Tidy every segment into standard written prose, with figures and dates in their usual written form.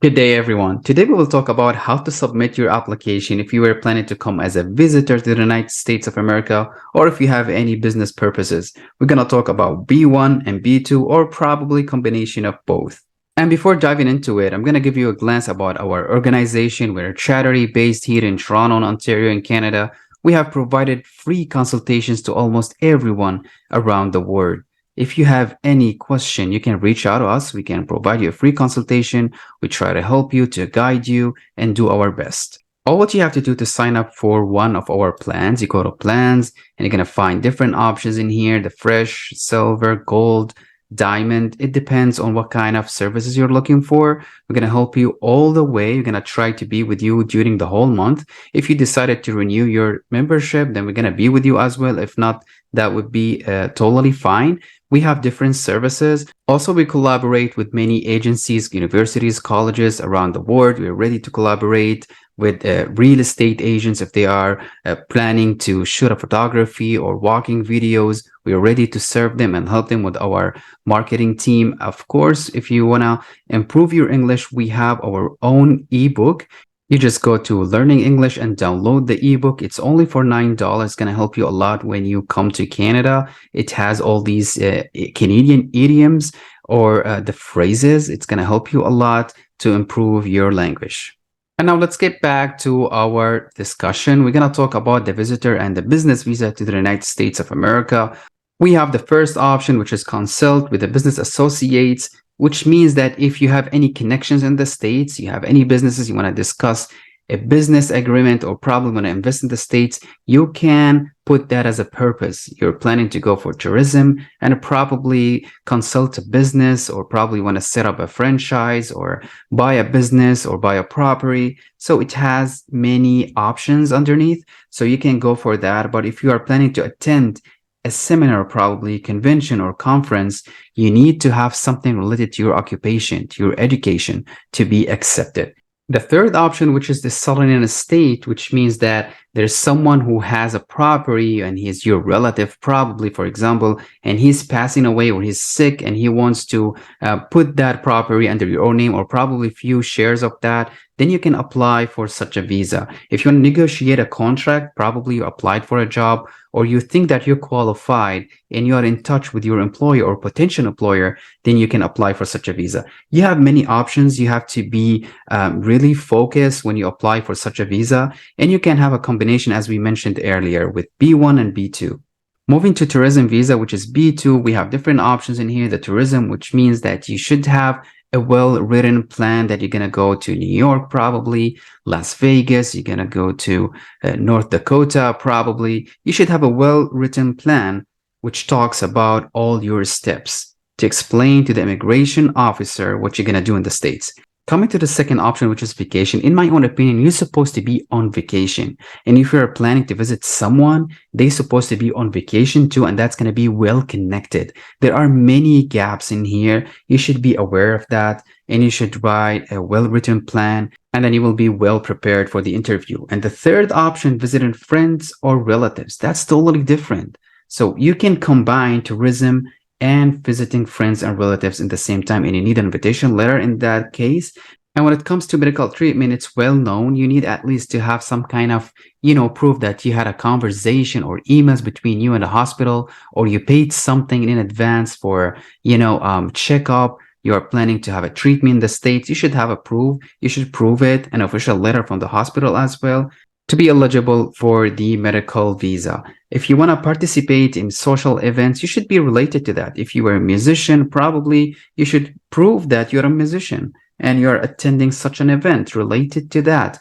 Good day, everyone. Today we will talk about how to submit your application if you were planning to come as a visitor to the United States of America or if you have any business purposes. We're going to talk about B1 and B2 or probably combination of both. And before diving into it, I'm going to give you a glance about our organization. We're a charity based here in Toronto, Ontario, in Canada. We have provided free consultations to almost everyone around the world. If you have any question, you can reach out to us. We can provide you a free consultation. We try to help you, to guide you, and do our best. All what you have to do to sign up for one of our plans, you go to plans, and you're going to find different options in here, the fresh, silver, gold, diamond. It depends on what kind of services you're looking for. We're going to help you all the way. We're going to try to be with you during the whole month. If you decided to renew your membership, then we're going to be with you as well. If not, that would be totally fine. We have different services. Also, we collaborate with many agencies, universities, colleges around the world. We're ready to collaborate with real estate agents if they are planning to shoot a photography or walking videos. We are ready to serve them and help them with our marketing team. Of course, if you want to improve your English, we have our own ebook. You just go to Learning English and download the ebook. It's only for $9. It's going to help you a lot when you come to Canada. It has all these Canadian idioms or the phrases. It's going to help you a lot to improve your language. And now let's get back to our discussion. We're going to talk about the visitor and the business visa to the United States of America. We have the first option, which is consult with the business associates, which means that if you have any connections in the States, you have any businesses, you want to discuss a business agreement or probably want to invest in the States, you can put that as a purpose. You're planning to go for tourism and probably consult a business or probably want to set up a franchise or buy a business or buy a property. So it has many options underneath. So you can go for that. But if you are planning to attend a seminar, probably convention or conference, you need to have something related to your occupation, to your education to be accepted. The third option, which is the selling in estate, which means that there's someone who has a property and he's your relative, probably, for example, and he's passing away or he's sick and he wants to put that property under your own name or probably few shares of that, then you can apply for such a visa. If you want to negotiate a contract, probably you applied for a job or you think that you're qualified and you are in touch with your employer or potential employer, then you can apply for such a visa. You have many options. You have to be really focused when you apply for such a visa, and you can have a combination, as we mentioned earlier, with B1 and B2. Moving to tourism visa, which is B2, we have different options in here. The tourism, which means that you should have a well-written plan that you're going to go to New York, probably Las Vegas, you're going to go to North Dakota, probably. You should have a well-written plan which talks about all your steps to explain to the immigration officer what you're going to do in the States. Coming to the second option, which is vacation, in my own opinion, you're supposed to be on vacation. And if you're planning to visit someone, they're supposed to be on vacation too, and that's going to be well connected. There are many gaps in here. You should be aware of that, and you should write a well-written plan, and then you will be well prepared for the interview. And the third option, visiting friends or relatives, that's totally different. So you can combine tourism and visiting friends and relatives in the same time, and you need an invitation letter in that case. And when it comes to medical treatment, it's well known. You need at least to have some kind of, proof that you had a conversation or emails between you and the hospital, or you paid something in advance for, checkup. You are planning to have a treatment in the States. You should have a proof. You should prove it, an official letter from the hospital as well, to be eligible for the medical visa. If you want to participate in social events, you should be related to that. If you are a musician, probably you should prove that you're a musician and you're attending such an event related to that.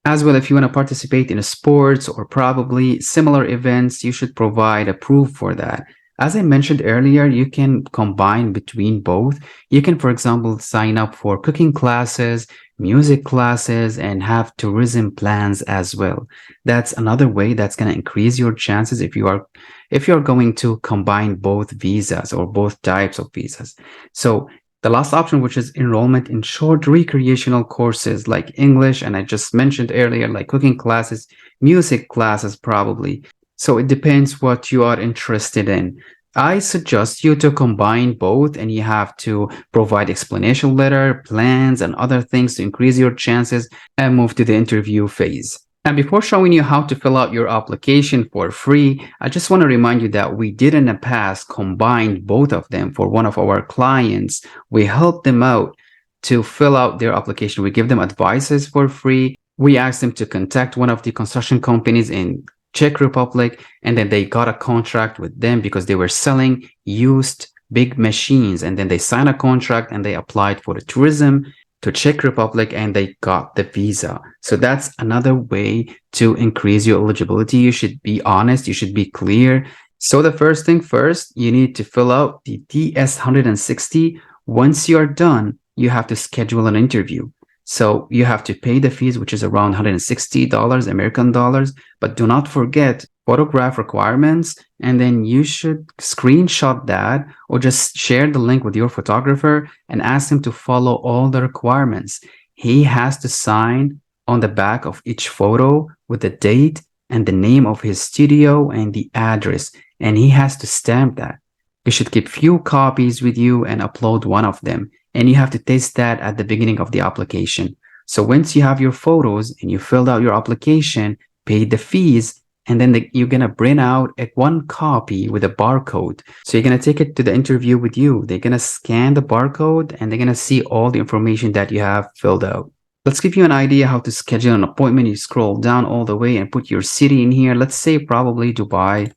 As well, if you want to participate in sports or probably similar events, you should provide a proof for that. As I mentioned earlier, you can combine between both. You can, for example, sign up for cooking classes, music classes, and have tourism plans as well. That's another way that's going to increase your chances if you're going to combine both visas or both types of visas. So the last option, which is enrollment in short recreational courses like English, and I just mentioned earlier, like cooking classes, music classes, probably. So it depends what you are interested in. I suggest you to combine both, and you have to provide explanation letter, plans, and other things to increase your chances and move to the interview phase. And before showing you how to fill out your application for free, I just want to remind you that we did in the past combine both of them for one of our clients. We helped them out to fill out their application. We give them advices for free. We asked them to contact one of the construction companies in Czech Republic, and then they got a contract with them because they were selling used big machines, and then they signed a contract and they applied for the tourism to Czech Republic and they got the visa. So that's another way to increase your eligibility. You should be honest, you should be clear. So the first thing first, you need to fill out the DS-160. Once you're done, you have to schedule an interview. So you have to pay the fees, which is around $160 American dollars, but do not forget photograph requirements, and then you should screenshot that or just share the link with your photographer and ask him to follow all the requirements. He has to sign on the back of each photo with the date and the name of his studio and the address, and he has to stamp that. You should keep few copies with you and upload one of them. And you have to test that at the beginning of the application. So once you have your photos and you filled out your application, paid the fees, and then you're going to print out one copy with a barcode. So you're going to take it to the interview with you. They're going to scan the barcode and they're going to see all the information that you have filled out. Let's give you an idea how to schedule an appointment. You scroll down all the way and put your city in here. Let's say probably Dubai.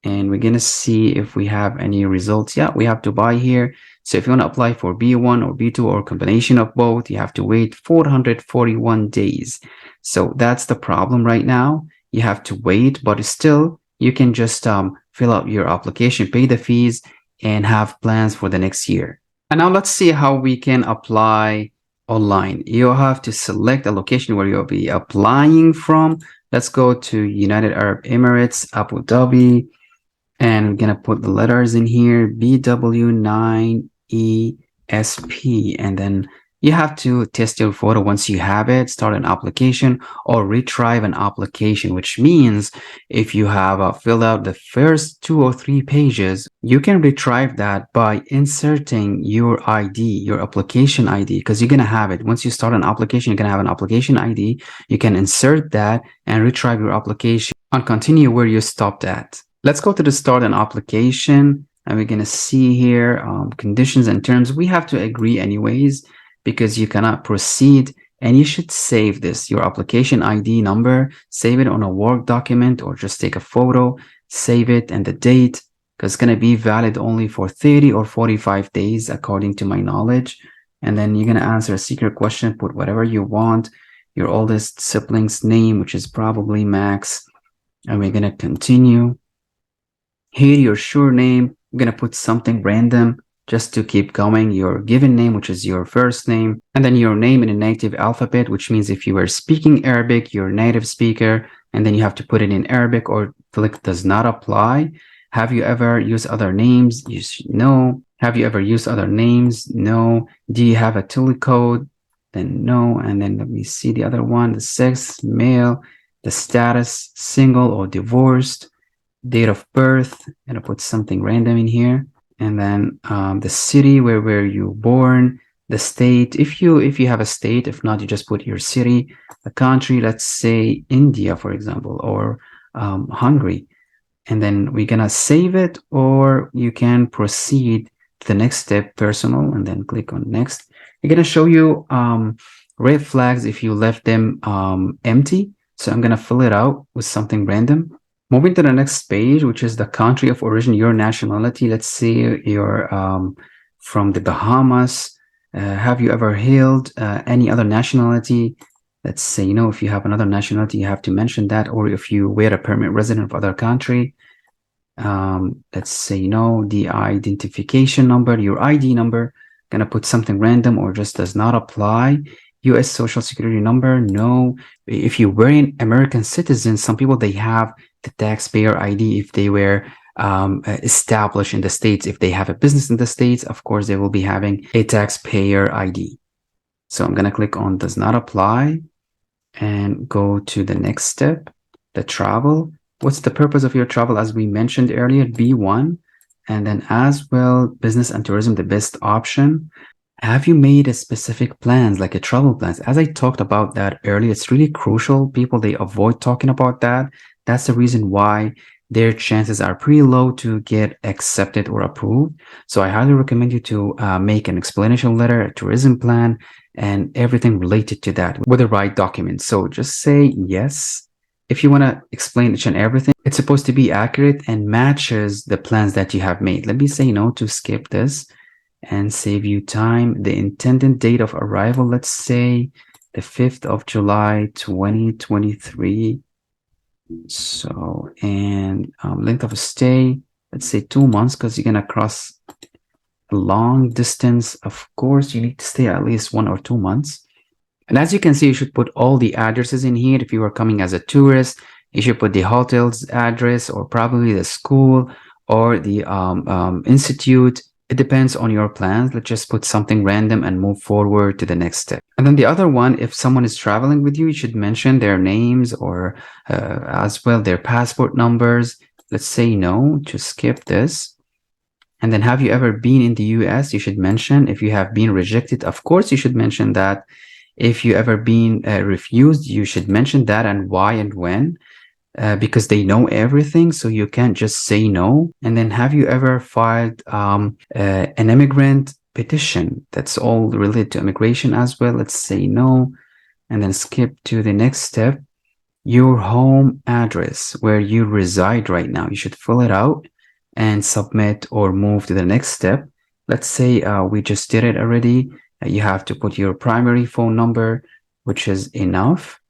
And we're going to see if we have any results. Yeah, we have Dubai here. So if you want to apply for B1 or B2 or a combination of both, you have to wait 441 days. So that's the problem right now. You have to wait, but still you can just fill out your application, pay the fees, and have plans for the next year. And now let's see how we can apply online. You have to select a location where you'll be applying from. Let's go to United Arab Emirates, Abu Dhabi. And we're going to put the letters in here, BW9ESP. And then you have to test your photo once you have it, start an application or retrieve an application, which means if you have filled out the first 2 or 3 pages, you can retrieve that by inserting your ID, your application ID, because you're going to have it. Once you start an application, you're going to have an application ID. You can insert that and retrieve your application and continue where you stopped at. Let's go to the start an application, and we're going to see here conditions and terms. We have to agree anyways because you cannot proceed, and you should save this, your application ID number, save it on a Word document or just take a photo, save it and the date, because it's going to be valid only for 30 or 45 days according to my knowledge. And then you're going to answer a secret question, put whatever you want, your oldest sibling's name, which is probably Max, and we're going to continue. Here, your surname, I'm going to put something random just to keep going. Your given name, which is your first name, and then your name in a native alphabet, which means if you were speaking Arabic, you're a native speaker, and then you have to put it in Arabic or click does not apply. Have you ever used other names? No. Have you ever used other names? No. Do you have a telecode? Then no. And then let me see the other one, the sex, male, the status, single or divorced. Date of birth, I'm gonna put something random in here, and then the city where were you born, the state, if you have a state. If not, you just put your city, the country, let's say India, for example, or Hungary. And then we're gonna save it, or you can proceed to the next step, personal, and then click on next. It's gonna show you red flags if you left them empty. So I'm gonna fill it out with something random. Moving to the next page, which is the country of origin, your nationality. Let's say you're from the Bahamas. Have you ever held any other nationality? Let's say, if you have another nationality, you have to mention that. Or if you were a permanent resident of other country, let's say, the identification number, your ID number, gonna put something random or just does not apply. U.S. Social Security number, no. If you were an American citizen, some people, they have the taxpayer ID if they were established in the States. If they have a business in the States, of course, they will be having a taxpayer ID. So I'm going to click on does not apply and go to the next step, the travel. What's the purpose of your travel? As we mentioned earlier, B1. And then as well, business and tourism, the best option. Have you made a specific plans, like a travel plans? As I talked about that earlier, it's really crucial. People, they avoid talking about that. That's the reason why their chances are pretty low to get accepted or approved. So I highly recommend you to make an explanation letter, a tourism plan, and everything related to that with the right documents. So just say yes. If you want to explain each and everything, it's supposed to be accurate and matches the plans that you have made. Let me say no to skip this and save you time. The intended date of arrival, let's say the 5th of July, 2023. So, and length of stay, let's say 2 months, because you're going to cross a long distance. Of course, you need to stay at least 1 or 2 months. And as you can see, you should put all the addresses in here. If you are coming as a tourist, you should put the hotel's address or probably the school or the institute. It depends on your plans. Let's just put something random and move forward to the next step. And then the other one, if someone is traveling with you, you should mention their names or as well their passport numbers. Let's say no to skip this. And then have you ever been in the US? You should mention. If you have been rejected, of course, you should mention that. If you ever been refused, you should mention that and why and when. Because they know everything, so you can't just say no. And then have you ever filed an immigrant petition? That's all related to immigration as well. Let's say no, and then skip to the next step. Your home address, where you reside right now, you should fill it out and submit or move to the next step. Let's say we just did it already. You have to put your primary phone number, which is enough.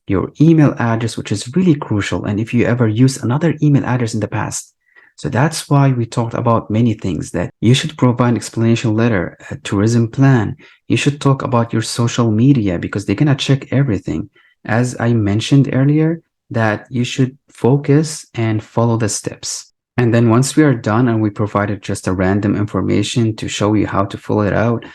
Your email address, which is really crucial. And if you ever use another email address in the past. So that's why we talked about many things, that you should provide an explanation letter, a tourism plan. You should talk about your social media because they're going to check everything. As I mentioned earlier, that you should focus and follow the steps. And then once we are done and we provided just a random information to show you how to fill it out,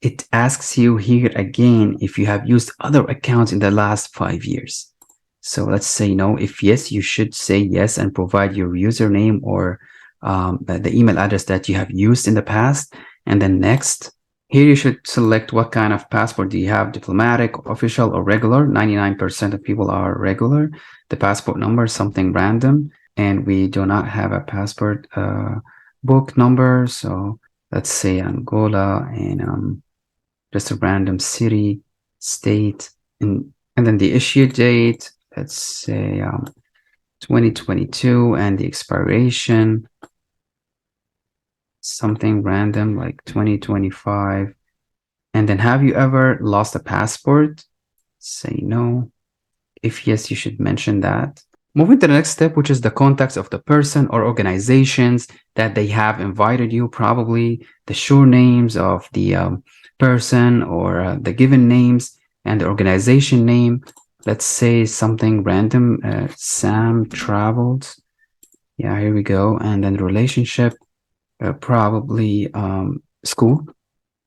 it asks you here again if you have used other accounts in the last 5 years. So let's say no. If yes, you should say yes and provide your username or the email address that you have used in the past. And then next, here you should select what kind of passport do you have, diplomatic, official, or regular. 99% of people are regular. The passport number is something random, and we do not have a passport book number. So let's say Angola and just a random city, state, and then the issue date, let's say 2022, and the expiration, something random like 2025. And then have you ever lost a passport? Say no. If yes, you should mention that. Moving to the next step, which is the contacts of the person or organizations that they have invited you, probably the sure names of the person or the given names and the organization name. Let's say something random, Sam traveled. Yeah, here we go. And then relationship, probably school.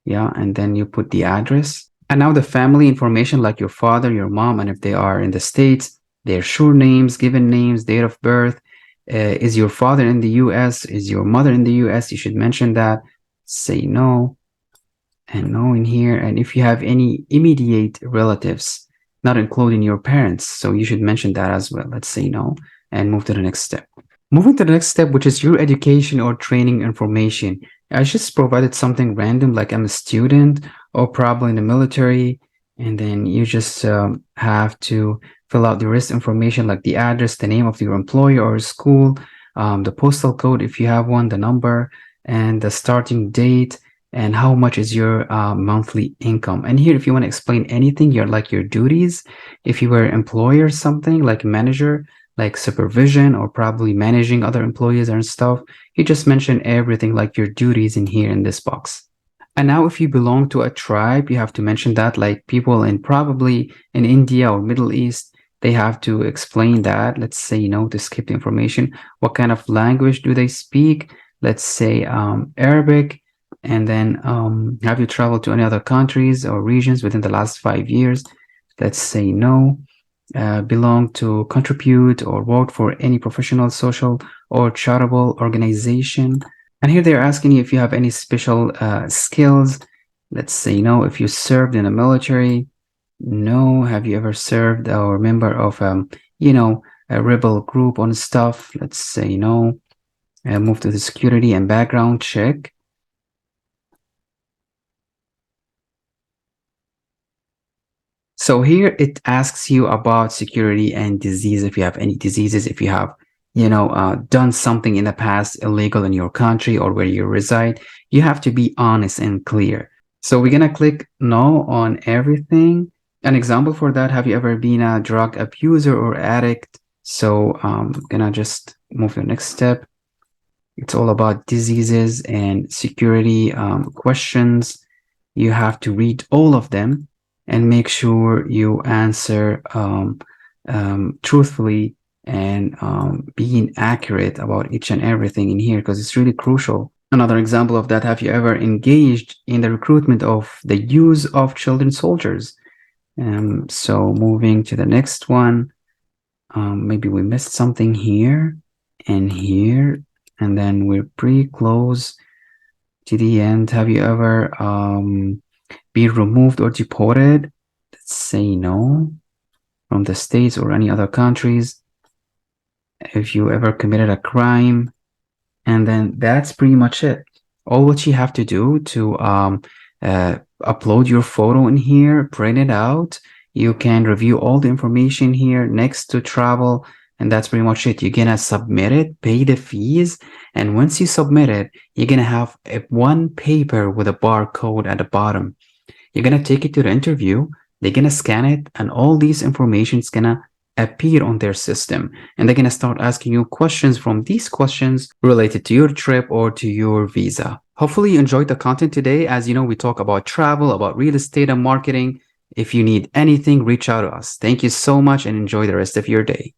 Yeah, and then you put the address. And now the family information, like your father, your mom, and if they are in the States, their sure names, given names, date of birth. Is your father in the US? Is your mother in the US? You should mention that. Say no and no in here. And if you have any immediate relatives, not including your parents, so you should mention that as well. Let's say no and move to the next step. Moving to the next step, which is your education or training information. I just provided something random, like I'm a student or probably in the military. And then you just have to fill out the rest information, like the address, the name of your employer or school, the postal code if you have one, the number, and the starting date, and how much is your monthly income. And here, if you want to explain anything, your duties, if you were an employer, something like manager, like supervision, or probably managing other employees and stuff, you just mention everything like your duties in here in this box. And now if you belong to a tribe, you have to mention that, like people in probably in India or Middle East, they have to explain that. Let's say no to skip the information. What kind of language do they speak? Let's say Arabic. And then have you traveled to any other countries or regions within the last 5 years? Let's say no. belong to, contribute, or work for any professional, social, or charitable organization. And here they're asking you if you have any special skills. Let's say no. If you served in the military, no. Have you ever served or member of a rebel group on stuff? Let's say no. Move to the security and background check. So here it asks you about security and disease. If you have any diseases, if you have, done something in the past illegal in your country or where you reside, you have to be honest and clear. So we're going to click no on everything. An example for that, have you ever been a drug abuser or addict? So I'm going to just move to the next step. It's all about diseases and security questions. You have to read all of them and make sure you answer truthfully and being accurate about each and everything in here, because it's really crucial. Another example of that, have you ever engaged in the recruitment of the use of children soldiers? So moving to the next one, maybe we missed something here and here, and then we're pretty close to the end. Have you ever be removed or deported? Let's say no, from the States or any other countries. If you ever committed a crime, and then that's pretty much it. All what you have to do to upload your photo in here, print it out. You can review all the information here next to travel, and that's pretty much it. You're gonna submit it, pay the fees, and once you submit it, you're gonna have one paper with a barcode at the bottom. You're gonna take it to the interview, they're gonna scan it, and all these information is gonna appear on their system, and they're gonna start asking you questions from these questions related to your trip or to your visa. Hopefully you enjoyed the content today. As you know, we talk about travel, about real estate and marketing. If you need anything, reach out to us. Thank you so much and enjoy the rest of your day.